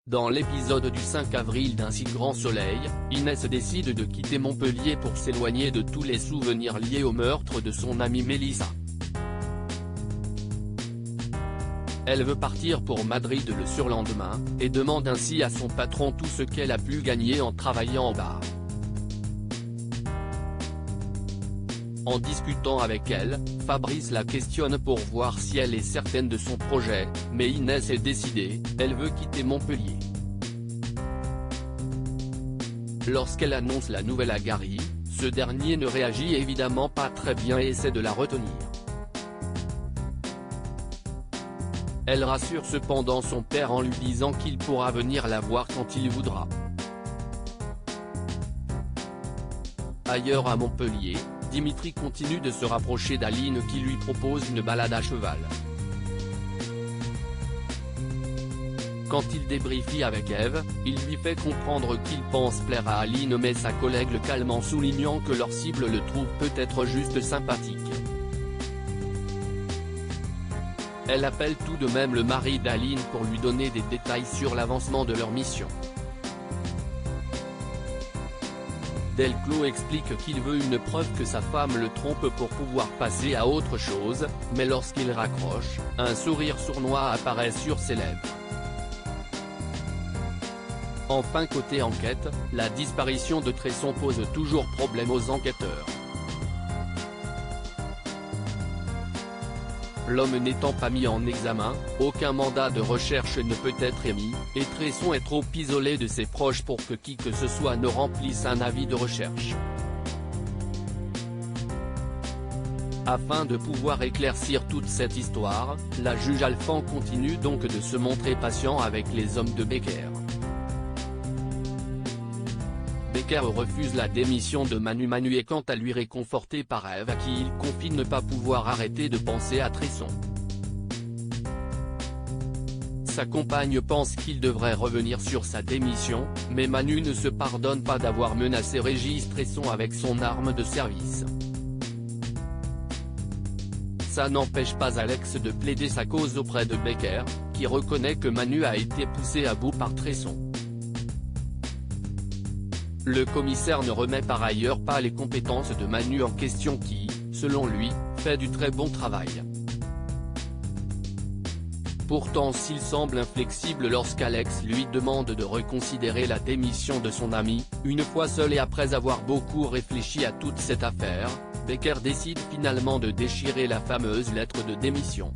Dans l'épisode du 5 avril d'un si grand soleil, Inès décide de quitter Montpellier pour s'éloigner de tous les souvenirs liés au meurtre de son amie Mélissa. Elle veut partir pour Madrid le surlendemain, et demande ainsi à son patron tout ce qu'elle a pu gagner en travaillant en bar. En discutant avec elle, Fabrice la questionne pour voir si elle est certaine de son projet, mais Inès est décidée, elle veut quitter Montpellier. Lorsqu'elle annonce la nouvelle à Gary, ce dernier ne réagit évidemment pas très bien et essaie de la retenir. Elle rassure cependant son père en lui disant qu'il pourra venir la voir quand il voudra. Ailleurs à Montpellier, Dimitri continue de se rapprocher d'Aline qui lui propose une balade à cheval. Quand il débriefie avec Eve, il lui fait comprendre qu'il pense plaire à Aline, mais sa collègue le calme en soulignant que leur cible le trouve peut-être juste sympathique. Elle appelle tout de même le mari d'Aline pour lui donner des détails sur l'avancement de leur mission. Delclos explique qu'il veut une preuve que sa femme le trompe pour pouvoir passer à autre chose, mais lorsqu'il raccroche, un sourire sournois apparaît sur ses lèvres. Enfin côté enquête, la disparition de Tresson pose toujours problème aux enquêteurs. L'homme n'étant pas mis en examen, aucun mandat de recherche ne peut être émis, et Tresson est trop isolé de ses proches pour que qui que ce soit ne remplisse un avis de recherche. Afin de pouvoir éclaircir toute cette histoire, la juge Alphand continue donc de se montrer patient avec les hommes de Becker. Becker refuse la démission de Manu est quant à lui réconforté par Eve à qui il confie ne pas pouvoir arrêter de penser à Tresson. Sa compagne pense qu'il devrait revenir sur sa démission, mais Manu ne se pardonne pas d'avoir menacé Régis Tresson avec son arme de service. Ça n'empêche pas Alex de plaider sa cause auprès de Becker, qui reconnaît que Manu a été poussé à bout par Tresson. Le commissaire ne remet par ailleurs pas les compétences de Manu en question qui, selon lui, fait du très bon travail. Pourtant s'il semble inflexible lorsqu'Alex lui demande de reconsidérer la démission de son ami, une fois seul et après avoir beaucoup réfléchi à toute cette affaire, Becker décide finalement de déchirer la fameuse lettre de démission.